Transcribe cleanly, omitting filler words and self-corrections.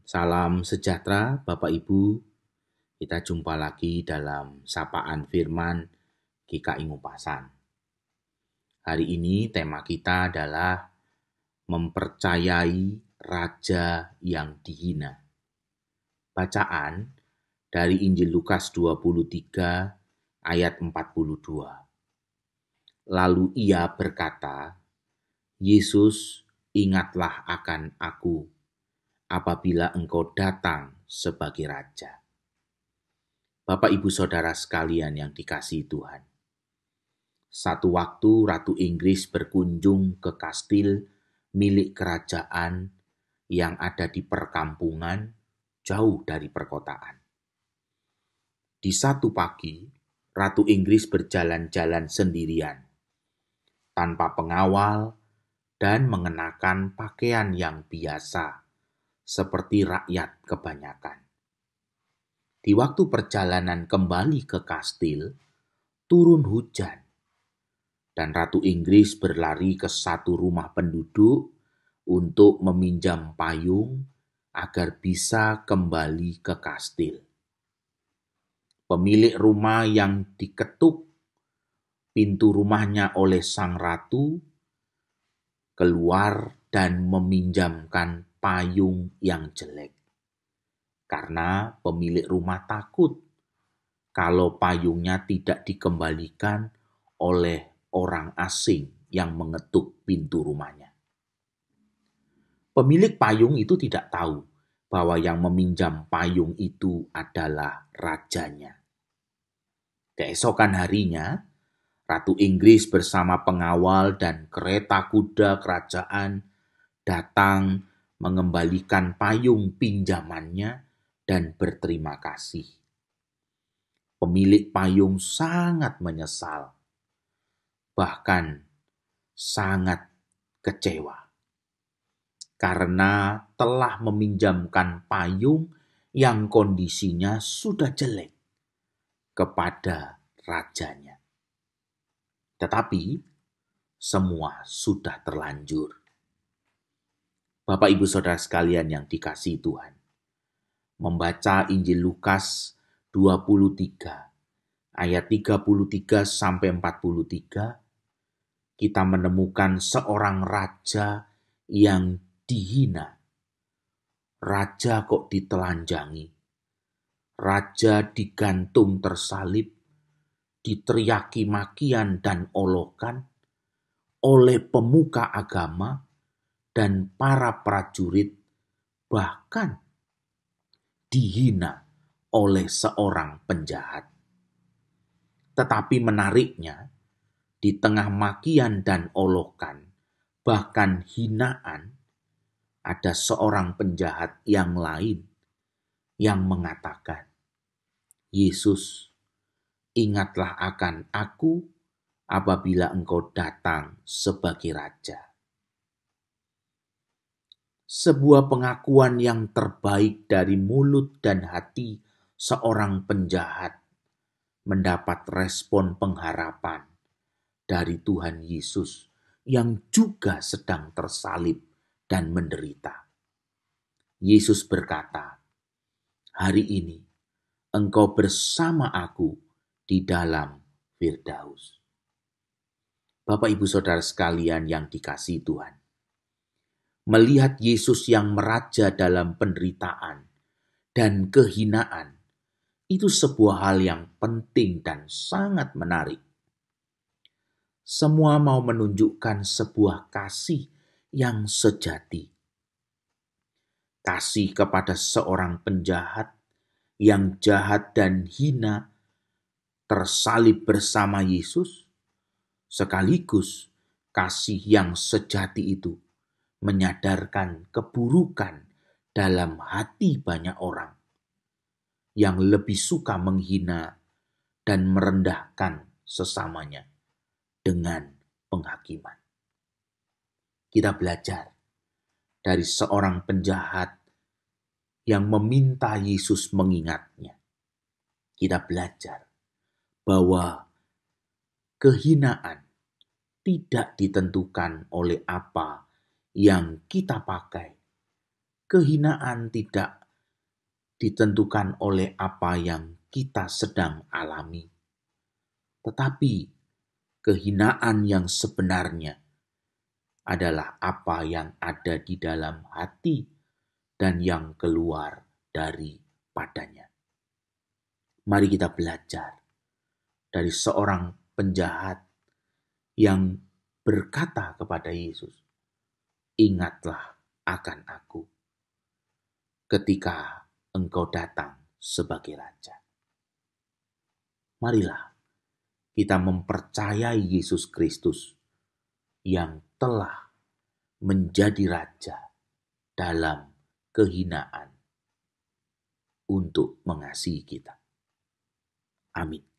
Salam sejahtera Bapak Ibu, kita jumpa lagi dalam Sapaan Firman GKI Ngupasan. Hari ini tema kita adalah mempercayai Raja yang dihina. Bacaan dari Injil Lukas 23 ayat 42. Lalu ia berkata, Yesus, ingatlah akan aku apabila engkau datang sebagai Raja. Bapak Ibu Saudara sekalian yang dikasihi Tuhan. Satu waktu Ratu Inggris berkunjung ke kastil milik kerajaan yang ada di perkampungan jauh dari perkotaan. Di satu pagi, Ratu Inggris berjalan-jalan sendirian, tanpa pengawal dan mengenakan pakaian yang biasa, seperti rakyat kebanyakan. Di waktu perjalanan kembali ke kastil, turun hujan, dan Ratu Inggris berlari ke satu rumah penduduk untuk meminjam payung agar bisa kembali ke kastil. Pemilik rumah yang diketuk pintu rumahnya oleh sang ratu keluar dan meminjamkan payung yang jelek. Karena pemilik rumah takut kalau payungnya tidak dikembalikan oleh orang asing yang mengetuk pintu rumahnya. Pemilik payung itu tidak tahu bahwa yang meminjam payung itu adalah rajanya. Keesokan harinya, Ratu Inggris bersama pengawal dan kereta kuda kerajaan datang mengembalikan payung pinjamannya dan berterima kasih. Pemilik payung sangat menyesal, bahkan sangat kecewa, karena telah meminjamkan payung yang kondisinya sudah jelek kepada rajanya. Tetapi semua sudah terlanjur. Bapak Ibu Saudara sekalian yang dikasihi Tuhan, membaca Injil Lukas 23 ayat 33 sampai 43, kita menemukan seorang raja yang dihina. Raja kok ditelanjangi. Raja digantung tersalib, diteriaki makian dan olokan oleh pemuka agama dan para prajurit, bahkan dihina oleh seorang penjahat. Tetapi menariknya, di tengah makian dan olokan, bahkan hinaan, ada seorang penjahat yang lain yang mengatakan, Yesus, ingatlah akan aku apabila engkau datang sebagai Raja. Sebuah pengakuan yang terbaik dari mulut dan hati seorang penjahat mendapat respon pengharapan dari Tuhan Yesus yang juga sedang tersalib dan menderita. Yesus berkata, hari ini engkau bersama aku di dalam Firdaus. Bapak Ibu Saudara sekalian yang dikasihi Tuhan, melihat Yesus yang meraja dalam penderitaan dan kehinaan, itu sebuah hal yang penting dan sangat menarik. Semua mau menunjukkan sebuah kasih yang sejati. Kasih kepada seorang penjahat yang jahat dan hina tersalib bersama Yesus, sekaligus kasih yang sejati itu menyadarkan keburukan dalam hati banyak orang yang lebih suka menghina dan merendahkan sesamanya dengan penghakiman. Kita belajar dari seorang penjahat yang meminta Yesus mengingatnya. Kita belajar bahwa kehinaan tidak ditentukan oleh apa yang kita pakai, kehinaan tidak ditentukan oleh apa yang kita sedang alami, tetapi kehinaan yang sebenarnya adalah apa yang ada di dalam hati dan yang keluar daripadanya. Mari kita belajar dari seorang penjahat yang berkata kepada Yesus, "Ingatlah akan aku ketika Engkau datang sebagai Raja." Marilah kita mempercayai Yesus Kristus yang telah menjadi Raja dalam kehinaan untuk mengasihi kita. Amin.